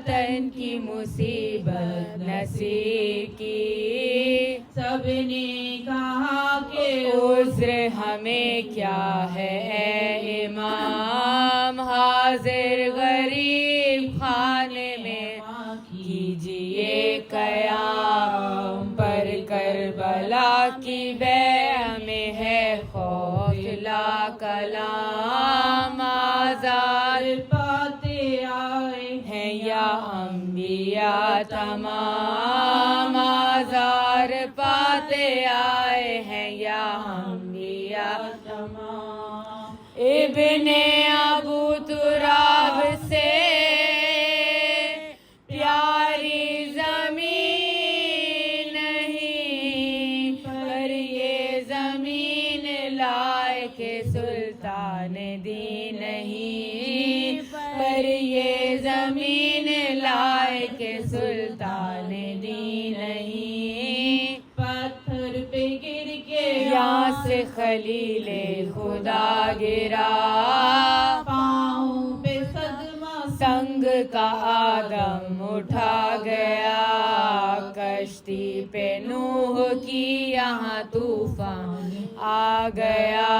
وطن کی مصیبت نصیب کی، سب نے کہا کہ عذر ہمیں کیا ہے اے امام، حاضر غریب خانے میں کیجئے قیام، پر کربلا کی بیع میں ہے خوف لا کلام، آزاد پاتے آئے ہیں یا انبیاء تمام، آزار پاتے آئے ہیں یا انبیاء تمام، ابن ابو تراب سے پیاری زمین نہیں، پر یہ زمین لائق سلطان دی نہیں، پر یہ زمین لائق سلطان دی نہیں، پتھر پہ گر کے یہاں سے خلیل خدا گرا، پاؤں پہ صدمہ سنگ کا آدم اٹھا گیا، کشتی پہ نوح کی یہاں طوفان آ گیا،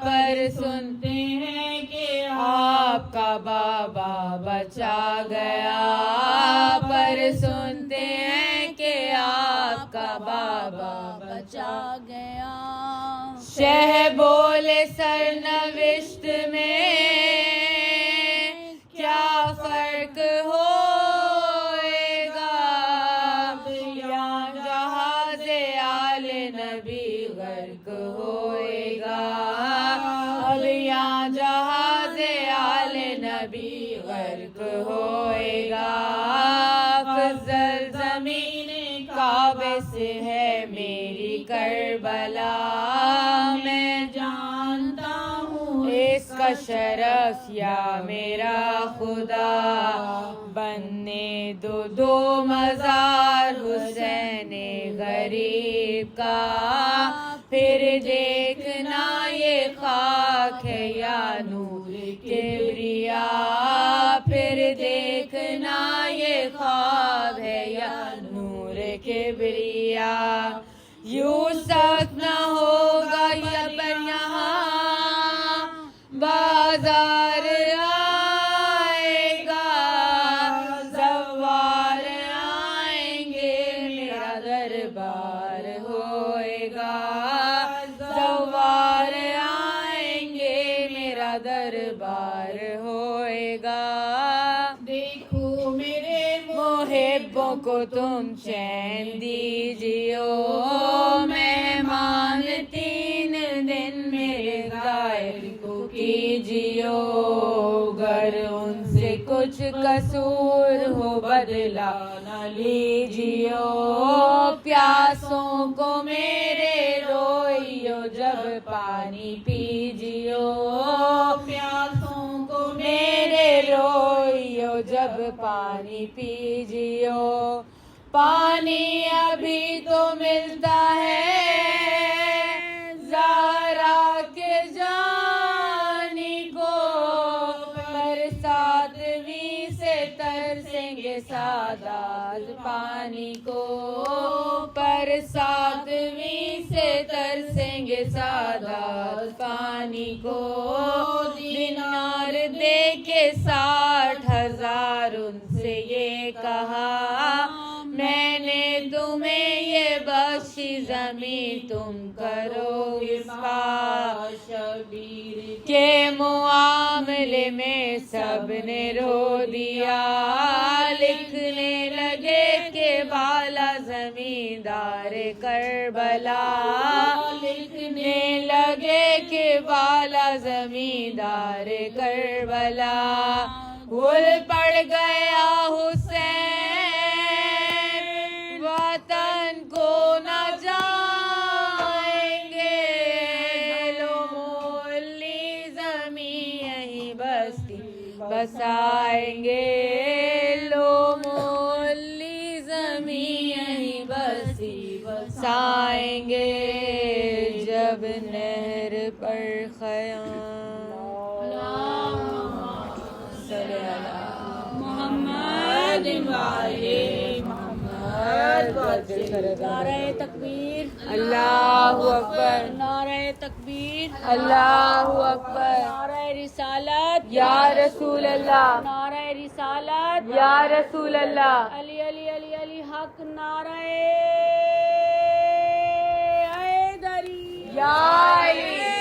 پر سنتے ہیں کہ آپ کا بابا بچا گیا، پر سنتے ہیں کہ آپ کا بابا بچا گیا۔ شہ بولے سرنوشت میں کیا فرق ہوئے گا، یا جہاز آل نبی غرق ہوئے گا، اب یا جہاز آل نبی غرق ہوئے گا، افضل زمین کعبے سے ہے میری کربلا، میں جانتا ہوں اس کا شرف یا میرا خدا، بننے دو دو مزار حسین غریب کا، پھر دیکھنا یہ خاک ہے یا نور کبریا، پھر دیکھنا یہ خواب ہے یا نور کبریا، یوسف نہ ہوگا یا پر یہاں بازار آئے گا، زوار آئیں گے میرا دربار ہوئے گا، زوار آئیں گے میرا دربار ہوئے گا، دیکھو میرے محبوں کو تم چین دیجیو، مہمان 3 دن میرے غائب کو کیجیو، گر ان سے کچھ قصور ہو بدلا نہ لیجیو، پیاسوں کو میرے روئیو جب پانی پیجیو، پیاسوں کو میرے روئیو جب پانی پیجیو، پانی ابھی تو ملتا ہے زہرا کے جانی کو، پر 7ویں سے ترسیں گے سادات پانی کو، پر 7ویں سے ترسیں گے سادات پانی کو، دینار دے کے 60,000 ان سے یہ کہا، میں نے تمہیں یہ بخشی زمین تم کرو اس پا، شبیر کے معاملے میں سب نے رو دیا، لکھنے لگے کہ بالا زمیندار کربلا، لکھنے لگے کہ بالا زمیندار کربلا، گل پڑ گیا حسین وطن کو نہ جائیں گے، لو مولی زمین یہیں بستی بسائیں گے، لو مولی زمین یہیں بستی بسائیں گے، جب نہر پر خیام محمد نعرہ تکبیر اللہ اکبر نعرہ تکبیر اللہ اکبر نعرہ رسالت یا رسول اللہ نعرہ رسالت یا رسول اللہ علی علی علی علی حق نعرہ حیدری یا علی